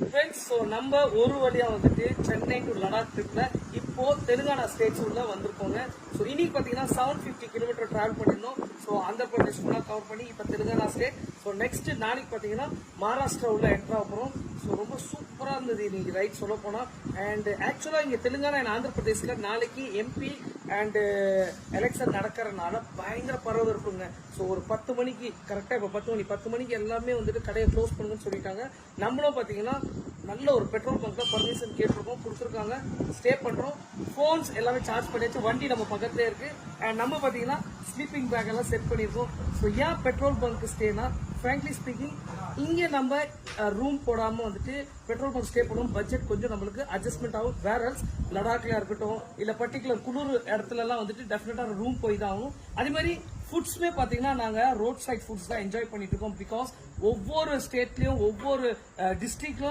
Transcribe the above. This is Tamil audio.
ஃப்ரெண்ட்ஸ், ஸோ நம்ம ஒரு வழியா வந்துட்டு சென்னை டு லடாக் ட்ரிப்ல இப்போ தெலுங்கானா ஸ்டேட்ஸ் உள்ள வந்திருக்கோங்க. ஸோ இன்னைக்கு பார்த்தீங்கன்னா 750 கிலோமீட்டர் டிராவல் பண்ணியிருந்தோம். ஸோ ஆந்திர பிரதேஷ் ஃபுல்லாக கவர் பண்ணி இப்போ தெலுங்கானா ஸ்டேட். ஸோ நெக்ஸ்ட் நாளைக்கு பார்த்தீங்கன்னா மகாராஷ்டிரா உள்ள என்ட்ரா போகிறோம். ஸோ ரொம்ப சூப்பராக இருந்தது இன்னைக்கு ரைட் சொல்ல போனால். அண்ட் ஆக்சுவலாக இங்கே தெலுங்கானா அண்ட் ஆந்திர பிரதேசில் நாளைக்கு எம்பி அண்ட் எலெக்ஷன் நடக்கிறதுனால பயங்கர பரவல் இருக்குங்க. ஸோ ஒரு 10 மணிக்கு கரெக்டாக இப்போ 10 மணிக்கு எல்லாமே வந்துட்டு கடையை க்ளோஸ் பண்ணுங்கன்னு சொல்லிட்டாங்க. நம்மளும் பார்த்தீங்கன்னா நல்ல ஒரு பெட்ரோல் பங்க்ல பர்மிஷன் கேட்டிருக்கோம், கொடுத்துருக்காங்க. ஸ்டே பண்றோம், போன்ஸ் எல்லாமே சார்ஜ் பண்ணியாச்சு, வண்டி நம்ம பக்கத்துல இருக்கு. அண்ட் நம்ம பாத்தீங்கன்னா ஸ்லீப்பிங் பேக் எல்லாம் செட் பண்ணிருக்கோம். ஸோ ஏன் பெட்ரோல் பங்க் ஸ்டேனா, ஃப்ராங்க்லி ஸ்பீக்கிங் இங்க நம்ம ரூம் போடாம வந்துட்டு பெட்ரோல் பங்க் ஸ்டே பண்ணுவோம். பட்ஜெட் கொஞ்சம் நம்மளுக்கு அட்ஜஸ்ட்மெண்ட் ஆகும். வேற லடாக்ல இருக்கட்டும் இல்ல பர்டிகுலர் குளிர் இடத்துல எல்லாம் வந்துட்டு டெஃபினட்டா ரூம் போய் தான் ஆகும். அதே மாதிரி ஃபுட்ஸ்மே பாத்தீங்கன்னா நாங்க ரோட் சைட் ஃபுட்ஸ் தான் என்ஜாய் பண்ணிட்டு இருக்கோம். பிகாஸ் ஒவ்வொரு ஸ்டேட்லயும் ஒவ்வொரு டிஸ்ட்ரிக்ட்லயும்